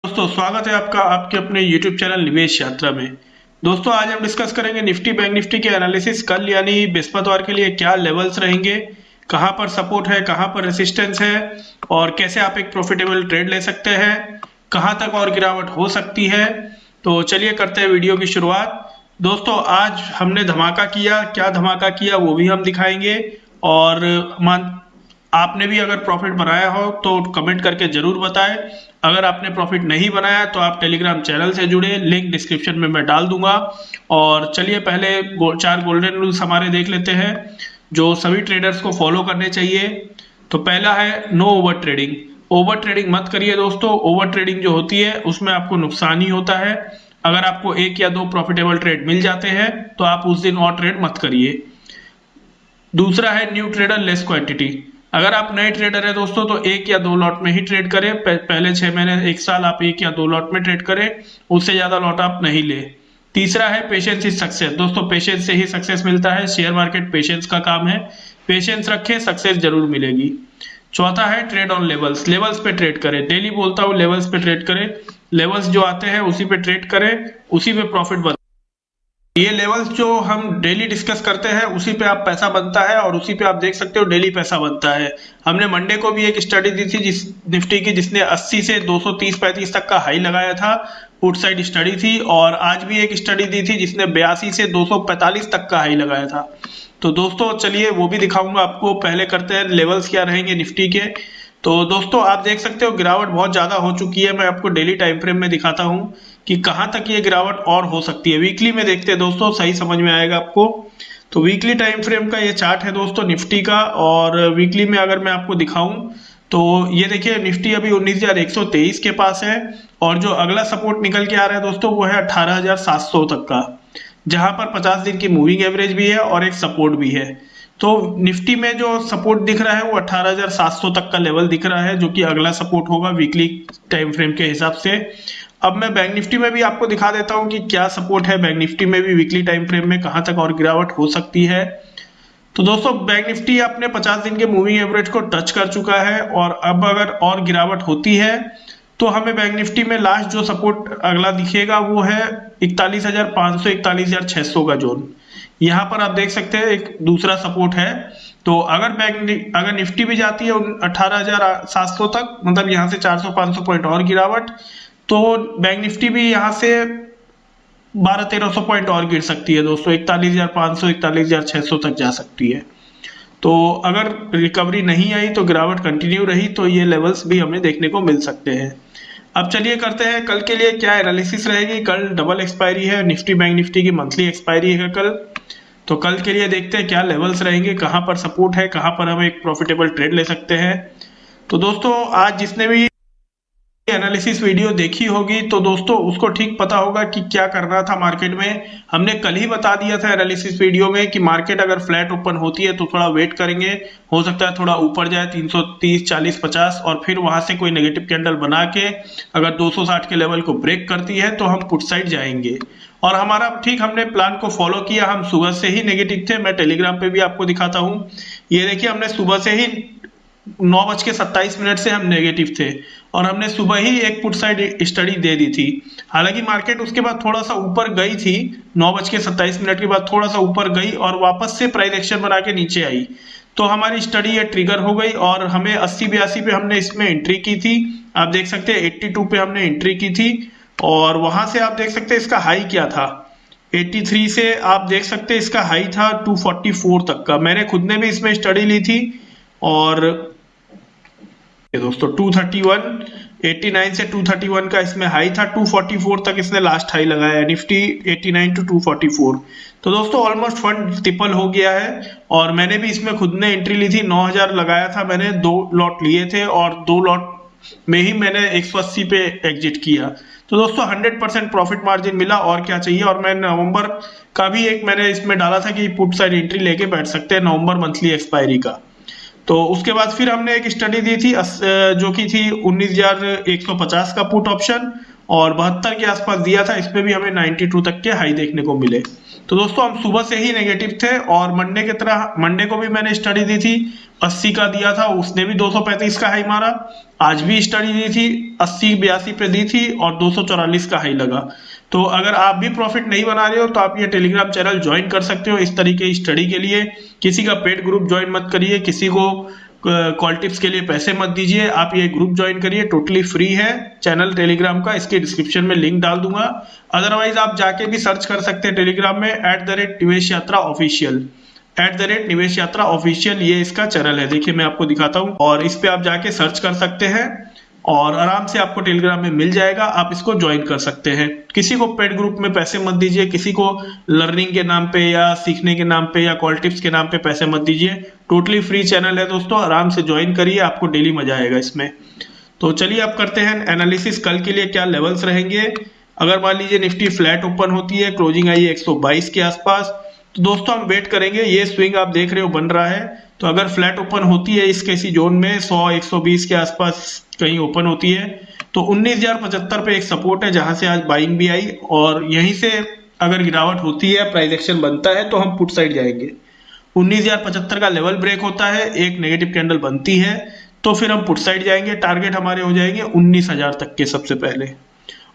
दोस्तों स्वागत है आपका आपके अपने YouTube चैनल निवेश यात्रा में। दोस्तों आज हम डिस्कस करेंगे निफ्टी बैंक निफ्टी के एनालिसिस। कल यानी बृहस्पतिवार के लिए क्या लेवल्स रहेंगे, कहां पर सपोर्ट है, कहां पर रेसिस्टेंस है और कैसे आप एक प्रॉफिटेबल ट्रेड ले सकते हैं, कहां तक और गिरावट हो सकती है। तो चलिए करते हैं वीडियो की शुरुआत। दोस्तों आज हमने धमाका किया, क्या धमाका किया वो भी हम दिखाएंगे। और आपने भी अगर प्रॉफिट बनाया हो तो कमेंट करके जरूर बताएं। अगर आपने प्रॉफिट नहीं बनाया तो आप टेलीग्राम चैनल से जुड़े, लिंक डिस्क्रिप्शन में मैं डाल दूंगा। और चलिए पहले चार गोल्डन रूल्स हमारे देख लेते हैं जो सभी ट्रेडर्स को फॉलो करने चाहिए। तो पहला है no over trading. Over trading मत करिए दोस्तों। ओवर ट्रेडिंग जो होती है उसमें आपको नुकसान ही होता है। अगर आपको एक या दो प्रॉफिटेबल ट्रेड मिल जाते हैं तो आप उस दिन और ट्रेड मत करिए। दूसरा है न्यू ट्रेडर लेस क्वांटिटी। अगर आप नए ट्रेडर है दोस्तों तो एक या दो लॉट में ही ट्रेड करें। पहले 6 महीने 1 साल आप एक या दो लॉट में ट्रेड करें, उससे ज्यादा लॉट आप नहीं ले। तीसरा है पेशेंस इज सक्सेस। दोस्तों पेशेंस से ही सक्सेस मिलता है। शेयर मार्केट पेशेंस का काम है। पेशेंस रखें, सक्सेस जरूर मिलेगी। चौथा है ट्रेड ऑन लेवल्स। लेवल्स पे ट्रेड करें। डेली बोलता हूँ लेवल्स पे ट्रेड करें। लेवल्स जो आते हैं उसी पे ट्रेड करें, उसी पे प्रॉफिट बन। ये लेवल्स जो हम डेली डिस्कस करते हैं उसी पे आप पैसा बनता है और उसी पे आप देख सकते हो डेली पैसा बनता है। हमने मंडे को भी एक स्टडी दी थी जिस निफ्टी की, जिसने 80 से 230-35 तक का हाई लगाया था। पुट साइड स्टडी थी। और आज भी एक स्टडी दी थी जिसने 82 से 245 तक का हाई लगाया था। तो दोस्तों चलिए वो भी दिखाऊंगा आपको। पहले करते हैं लेवल्स क्या रहेंगे निफ्टी के। तो दोस्तों आप देख सकते हो गिरावट बहुत ज्यादा हो चुकी है। मैं आपको डेली टाइम फ्रेम में दिखाता हूँ कि कहां तक ये गिरावट और हो सकती है। वीकली में देखते हैं दोस्तों, सही समझ में आएगा आपको। तो वीकली टाइम फ्रेम का ये चार्ट है दोस्तों निफ्टी का। और वीकली में अगर मैं आपको दिखाऊं तो ये देखिए निफ्टी अभी 19,123 के पास है। और जो अगला सपोर्ट निकल के आ रहा है दोस्तों वो है 18,700 तक का, जहां पर 50 दिन की मूविंग एवरेज भी है और एक सपोर्ट भी है। तो निफ्टी में जो सपोर्ट दिख रहा है वो 18,700 तक का लेवल दिख रहा है, जो कि अगला सपोर्ट होगा वीकली टाइम फ्रेम के हिसाब से। अब मैं बैंक निफ्टी में भी आपको दिखा देता हूं कि क्या सपोर्ट है बैंक निफ्टी में भी वीकली टाइम फ्रेम में, कहां तक और गिरावट हो सकती है। तो दोस्तों बैंक निफ्टी अपने 50 दिन के मूविंग एवरेज को टच कर चुका है। और अब अगर और गिरावट होती है तो हमें बैंक निफ्टी में लास्ट जो सपोर्ट अगला दिखेगा वो है 41,500 41,600 का जोन। यहाँ पर आप देख सकते हैं एक दूसरा सपोर्ट है। तो अगर निफ्टी भी जाती है 18,700 तक, मतलब यहाँ से 400-500 पॉइंट और गिरावट, तो बैंक निफ्टी भी यहाँ से 1200-1300 पॉइंट और गिर सकती है दोस्तों। 41,500 41,600 तक जा सकती है। तो अगर रिकवरी नहीं आई तो गिरावट कंटिन्यू रही तो ये लेवल्स भी हमें देखने को मिल सकते हैं। अब चलिए करते हैं कल के लिए क्या एनालिसिस रहेगी। कल डबल एक्सपायरी है निफ्टी बैंक निफ्टी की, मंथली एक्सपायरी है कल। तो कल के लिए देखते हैं क्या लेवल्स रहेंगे, कहां पर सपोर्ट है, कहां पर हम एक प्रॉफिटेबल ट्रेड ले सकते हैं। तो दोस्तों आज जिसने भी एनालिसिस वीडियो देखी होगी तो दोस्तों उसको ठीक पता होगा कि क्या करना था मार्केट में। हमने कल ही बता दिया था एनालिसिस वीडियो में कि मार्केट अगर फ्लैट ओपन होती है तो थोड़ा वेट करेंगे, हो सकता है थोड़ा ऊपर जाए 330 40 50 और फिर वहां से कोई नेगेटिव कैंडल बना के अगर 260 के लेवल को ब्रेक करती है तो हम पुट साइड जाएंगे। और हमारा ठीक हमने प्लान को फॉलो किया। हम सुबह से ही नेगेटिव थे। मैं टेलीग्राम पे भी आपको दिखाता हूँ। ये देखिए हमने सुबह से ही 9:27 से हम नेगेटिव थे और हमने सुबह ही एक पुट साइड स्टडी दे दी थी। हालांकि मार्केट उसके बाद थोड़ा सा ऊपर गई थी, 9:27 के बाद थोड़ा सा ऊपर गई और वापस से प्राइस एक्शन बना के नीचे आई। तो हमारी स्टडी ये ट्रिगर हो गई और हमें 80-82 पे हमने इसमें एंट्री की थी। आप देख सकते हैं 82 पे हमने एंट्री की थी। और वहां से आप देख सकते हैं इसका हाई क्या था, 83 से आप देख सकते हैं इसका हाई था 244 तक का। मैंने खुद ने भी इसमें स्टडी ली थी। और दोस्तों 231 89 से 231 का इसमें हाई था, 244 तक इसने लास्ट हाई लगाया है निफ्टी 89 to 244। तो दोस्तों ऑलमोस्ट फंड ट्रिपल हो गया है। और मैंने भी इसमें खुद ने एंट्री ली थी, 9,000 लगाया था मैंने, 2 लॉट लिए थे और 2 लॉट में ही मैंने 180 पे एग्जिट किया। तो दोस्तों 100% प्रॉफिट मार्जिन मिला और क्या चाहिए। और मैं नवंबर का भी एक मैंने इसमें डाला था कि पुट साइड एंट्री लेके बैठ सकते हैं नवंबर मंथली एक्सपायरी का। तो उसके बाद फिर हमने एक स्टडी दी थी जो कि थी 19,150 का पुट ऑप्शन और 72 के आसपास दिया था, इसमें भी हमें 92 तक के हाई देखने को मिले। तो दोस्तों हम सुबह से ही नेगेटिव थे और मंडे की तरह मंडे को भी मैंने स्टडी दी थी, 80 का दिया था, उसने भी 235 का हाई मारा। आज भी स्टडी दी थी, 80 82 पे दी थी और 244 का हाई लगा। तो अगर आप भी प्रॉफिट नहीं बना रहे हो तो आप ये टेलीग्राम चैनल ज्वाइन कर सकते हो इस तरीके की स्टडी के लिए। किसी का पेड ग्रुप ज्वाइन मत करिए, किसी को कॉल टिप्स के लिए पैसे मत दीजिए, आप ये ग्रुप ज्वाइन करिए, टोटली फ्री है चैनल टेलीग्राम का, इसके डिस्क्रिप्शन में लिंक डाल दूंगा। अदरवाइज आप जाके भी सर्च कर सकते हैं टेलीग्राम में @निवेश यात्रा ऑफिशियल, @निवेश यात्रा ऑफिशियल, ये इसका चैनल है। देखिए मैं आपको दिखाता हूँ और इस पे आप जाके सर्च कर सकते हैं और आराम से आपको टेलीग्राम में मिल जाएगा, आप इसको ज्वाइन कर सकते हैं। किसी को पेड ग्रुप में पैसे मत दीजिए, किसी को लर्निंग के नाम पे या सीखने के नाम पे या कॉल टिप्स के नाम पे पैसे मत दीजिए। टोटली फ्री चैनल है दोस्तों, आराम से ज्वाइन करिए, आपको डेली मजा आएगा इसमें। तो चलिए अब करते हैं एनालिसिस, कल के लिए क्या लेवल्स रहेंगे। अगर मान लीजिए निफ्टी फ्लैट ओपन होती है, क्लोजिंग आई है 122 के आसपास, तो दोस्तों हम वेट करेंगे। ये स्विंग आप देख रहे हो बन रहा है, तो अगर फ्लैट ओपन होती है इस किसी जोन में 100 120 के आसपास कहीं ओपन होती है, तो 19,075 पे एक सपोर्ट है जहां से आज बाइंग भी आई, और यहीं से अगर गिरावट होती है, प्राइस एक्शन बनता है, तो हम पुट साइड जाएंगे। 19,075 का लेवल ब्रेक होता है, एक नेगेटिव कैंडल बनती है, तो फिर हम पुट साइड जाएंगे। टारगेट हमारे हो जाएंगे 19,000 तक के सबसे पहले,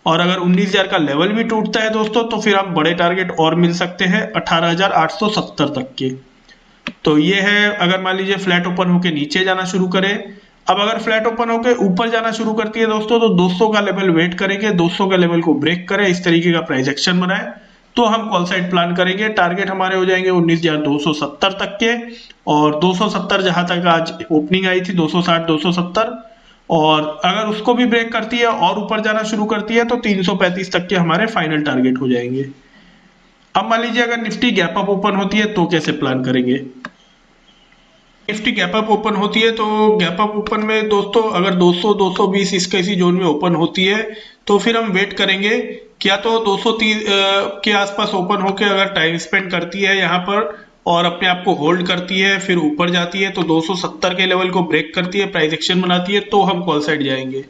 और अगर 19,000 का लेवल भी टूटता है दोस्तों तो फिर हम बड़े टारगेट और मिल सकते हैं 18,870 तक के। तो ये है अगर मान लीजिए फ्लैट ओपन होके नीचे जाना शुरू करे। अब अगर फ्लैट ओपन होके ऊपर जाना शुरू करती है दोस्तों, तो 200 का लेवल वेट करेंगे, 200 का लेवल को ब्रेक करे, इस तरीके का प्राइस एक्शन बनाए, तो हम कॉल साइड प्लान करेंगे। टारगेट हमारे हो जाएंगे 19,270 तक के, और 270 जहां तक आज ओपनिंग आई थी 260 270, और अगर उसको भी ब्रेक करती है और ऊपर जाना शुरू करती है तो 335 तक के हमारे फाइनल टारगेट हो जाएंगे। अब मान लीजिए अगर निफ्टी गैप अप ओपन होती है तो कैसे प्लान करेंगे। निफ्टी गैप अप ओपन होती है तो गैप अप ओपन में दोस्तों अगर 200 220 इस कैसी जोन में ओपन होती है तो फिर हम वेट करेंगे, क्या तो 230 के आसपास ओपन होके अगर टाइम स्पेंड करती है यहाँ पर और अपने आप को होल्ड करती है, फिर ऊपर जाती है तो 270 के लेवल को ब्रेक करती है, प्राइस एक्शन बनाती है, तो हम कॉल साइड जाएंगे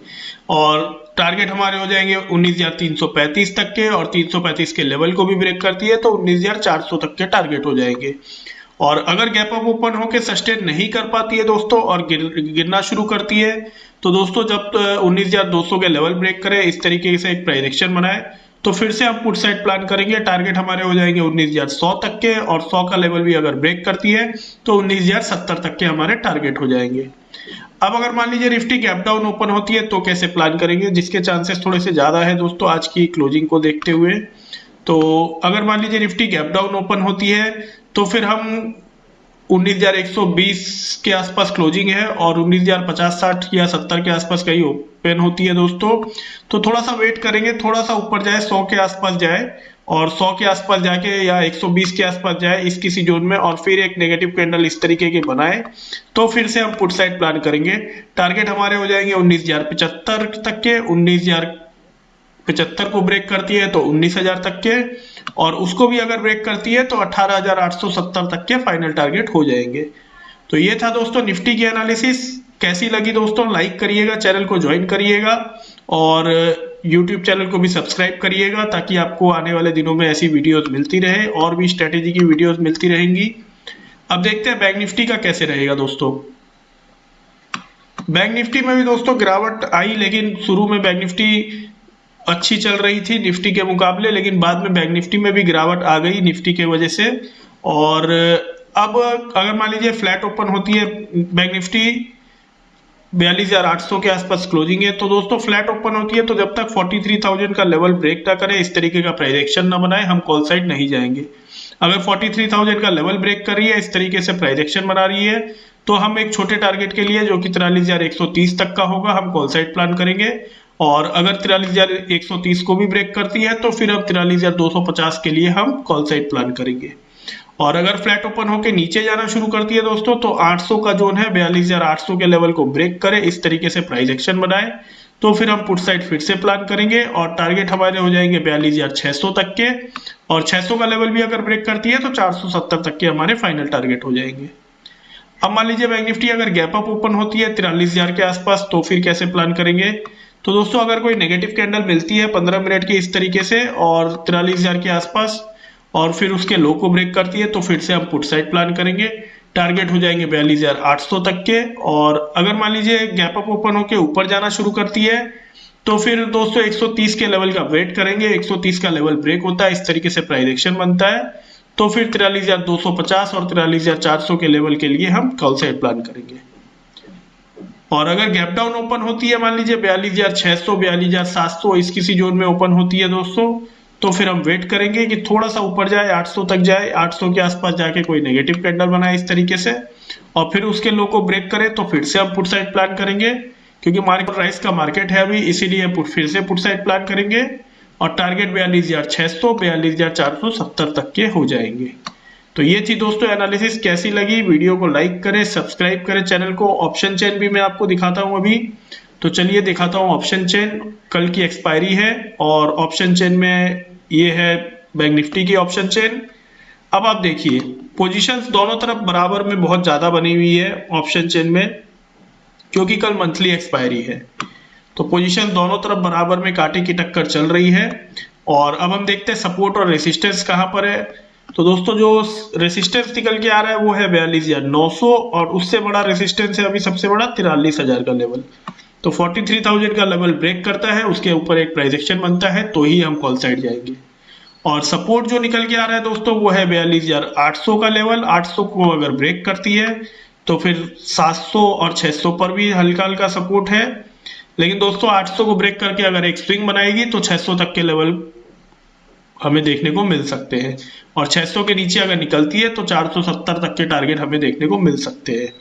और टारगेट हमारे हो जाएंगे 19,335 तक के, और 335 के लेवल को भी ब्रेक करती है तो 19,400 तक के टारगेट हो जाएंगे। और अगर गैप अप ओपन होके सस्टेन नहीं कर पाती है दोस्तों और गिरना शुरू करती है, तो दोस्तों जब 19,200 के लेवल ब्रेक करे, इस तरीके से एक प्राइस एक्शन बनाए, तो फिर से हम पुट साइड प्लान करेंगे। टारगेट हमारे हो जाएंगे 19,100 तक के, और 100 का लेवल भी अगर ब्रेक करती है तो 19,070 तक के हमारे टारगेट हो जाएंगे। अब अगर मान लीजिए निफ्टी गैप डाउन ओपन होती है तो कैसे प्लान करेंगे, जिसके चांसेस थोड़े से ज्यादा है दोस्तों आज की क्लोजिंग को देखते हुए। तो अगर मान लीजिए निफ्टी गैप डाउन ओपन होती है तो फिर हम 19,120 के आसपास क्लोजिंग है, और 19,050 60 या 70 के आसपास कहीं ओपन होती है दोस्तों, तो थोड़ा सा वेट करेंगे, थोड़ा सा ऊपर जाए, 100 के आसपास जाए, और 100 के आसपास जाके या 120 के आसपास जाए इस किसी जोन में, और फिर एक नेगेटिव कैंडल इस तरीके के बनाए, तो फिर से हम पुट साइड प्लान करेंगे। टारगेट हमारे हो जाएंगे 19,075 तक के, 19,075 को ब्रेक करती है तो 19,000 तक के, और उसको भी अगर ब्रेक करती है तो 18,870 तक के फाइनल टारगेट हो जाएंगे। तो ये था दोस्तों निफ्टी की एनालिसिस। कैसी लगी दोस्तों लाइक करिएगा, चैनल को ज्वाइन करिएगा, और यूट्यूब चैनल को भी सब्सक्राइब करिएगा, ताकि आपको आने वाले दिनों में ऐसी वीडियोस मिलती रहे, और भी स्ट्रेटेजी की वीडियोस मिलती रहेंगी। अब देखते हैं बैंक निफ्टी का कैसे रहेगा दोस्तों। बैंक निफ्टी में भी दोस्तों गिरावट आई, लेकिन शुरू में बैंक निफ्टी अच्छी चल रही थी निफ्टी के मुकाबले, लेकिन बाद में बैंक निफ्टी में भी गिरावट आ गई निफ्टी के वजह से। और अब अगर मान लीजिए फ्लैट ओपन होती है बैंक निफ्टी 42,800 के आसपास क्लोजिंग है, तो दोस्तों फ्लैट ओपन होती है तो जब तक 43,000 का लेवल ब्रेक ना करे, इस तरीके का प्राइस एक्शन ना बनाए, हम कॉल साइड नहीं जाएंगे। अगर 43,000 का लेवल ब्रेक कर रही है, इस तरीके से प्राइस एक्शन बना रही है, तो हम एक छोटे टारगेट के लिए जो कि 43,130 तक का होगा, हम कॉल साइड प्लान करेंगे। और अगर 43,130 को भी ब्रेक करती है तो फिर अब 43,250 के लिए हम कॉल साइड प्लान करेंगे। और अगर फ्लैट ओपन होके नीचे जाना शुरू करती है दोस्तों, तो 800 का जोन है, 42,800 के लेवल को ब्रेक करे, इस तरीके से प्राइस एक्शन बनाए, तो फिर हम पुट साइड फिर से प्लान करेंगे, और टारगेट हमारे हो जाएंगे 42,600 तक के, और 600 का लेवल भी अगर ब्रेक करती है तो 470 तक के हमारे फाइनल टारगेट हो जाएंगे। अब मान लीजिए बैंक निफ्टी अगर गैप अप ओपन होती है 43,000 के आसपास, तो फिर कैसे प्लान करेंगे। तो दोस्तों अगर कोई नेगेटिव कैंडल मिलती है 15 मिनट की इस तरीके से और 43,000 के आसपास और फिर उसके लो को ब्रेक करती है तो फिर से हम पुट साइड प्लान करेंगे। टारगेट हो जाएंगे 42,800 तक के। और अगर मान लीजिए गैप अप ओपन होकर ऊपर जाना शुरू करती है तो फिर दोस्तों 130 के लेवल का वेट करेंगे। 130 का लेवल ब्रेक होता है, इस तरीके से प्राइस एक्शन बनता है, तो फिर 43,250 और 43,400 के लेवल के लिए हम कॉल साइड प्लान करेंगे। और अगर गैप डाउन ओपन होती है मान लीजिए 42,600 42,700 इस किसी जोन में ओपन होती है दोस्तों, तो फिर हम वेट करेंगे कि थोड़ा सा ऊपर जाए, 800 तक जाए, 800 के आसपास जाके कोई नेगेटिव कैंडल बनाए इस तरीके से और फिर उसके लो को ब्रेक करे तो फिर से हम पुट साइड प्लान करेंगे। क्योंकि मार्केट प्राइस का मार्केट है अभी, इसीलिए फिर से पुट साइड प्लान करेंगे और टारगेट 42,600 42,470 तक के हो जाएंगे। तो ये थी दोस्तों एनालिसिस। कैसी लगी वीडियो को लाइक करें, सब्सक्राइब करें चैनल को। ऑप्शन चेन भी मैं आपको दिखाता हूं अभी, तो चलिए दिखाता हूं ऑप्शन चेन। कल की एक्सपायरी है और ऑप्शन चेन में ये है बैंक निफ्टी की ऑप्शन चेन। अब आप देखिए पोजीशंस दोनों तरफ बराबर में बहुत ज्यादा बनी हुई है ऑप्शन चेन में, क्योंकि कल मंथली एक्सपायरी है, तो पोजीशन दोनों तरफ बराबर में कांटे की टक्कर चल रही है। और अब हम देखते हैं सपोर्ट और रेसिस्टेंस कहां पर है। तो दोस्तों जो रेसिस्टेंस निकल के आ रहा है वो है 42,900 और उससे बड़ा रेसिस्टेंस है अभी सबसे बड़ा 43,000 का लेवल। तो 43,000 का लेवल ब्रेक करता है, उसके ऊपर एक प्राइस एक्शन बनता है तो ही हम कॉल साइड जाएंगे। और सपोर्ट जो निकल के आ रहा है दोस्तों वो है 42,800 का लेवल। 800 को अगर ब्रेक करती है तो फिर 700 और 600 पर भी हल्का हल्का सपोर्ट है। लेकिन दोस्तों 800 को ब्रेक करके अगर एक स्विंग बनाएगी तो 600 तक के लेवल हमें देखने को मिल सकते हैं और 600 के नीचे अगर निकलती है तो 470 तक के टारगेट हमें देखने को मिल सकते हैं।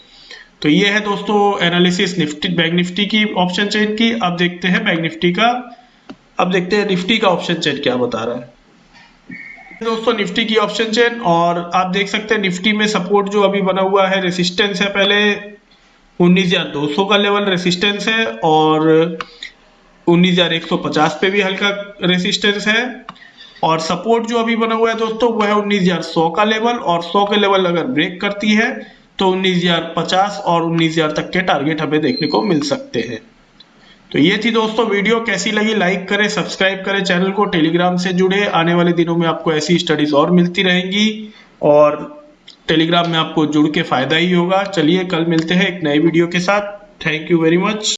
तो ये है दोस्तों एनालिसिस निफ्टी बैंक निफ्टी की ऑप्शन चेन की। अब देखते हैं बैंक निफ्टी का, अब देखते हैं निफ्टी का ऑप्शन चेन क्या बता रहा है दोस्तों। निफ्टी की ऑप्शन चेन और आप देख सकते हैं निफ्टी में सपोर्ट जो अभी बना हुआ है, रेसिस्टेंस है पहले 19,200 का लेवल रेसिस्टेंस है और 19,150 पे भी हल्का रेसिस्टेंस है। और सपोर्ट जो अभी बना हुआ है दोस्तों वो है 19,100 का लेवल और 100 के लेवल अगर ब्रेक करती है तो 19,050 और 19,000 तक के टारगेट हमें देखने को मिल सकते हैं। तो ये थी दोस्तों वीडियो। कैसी लगी लाइक करें, सब्सक्राइब करें चैनल को, टेलीग्राम से जुड़े। आने वाले दिनों में आपको ऐसी स्टडीज और मिलती रहेंगी और टेलीग्राम में आपको जुड़ के फायदा ही होगा। चलिए कल मिलते हैं एक नए वीडियो के साथ। Thank you very much.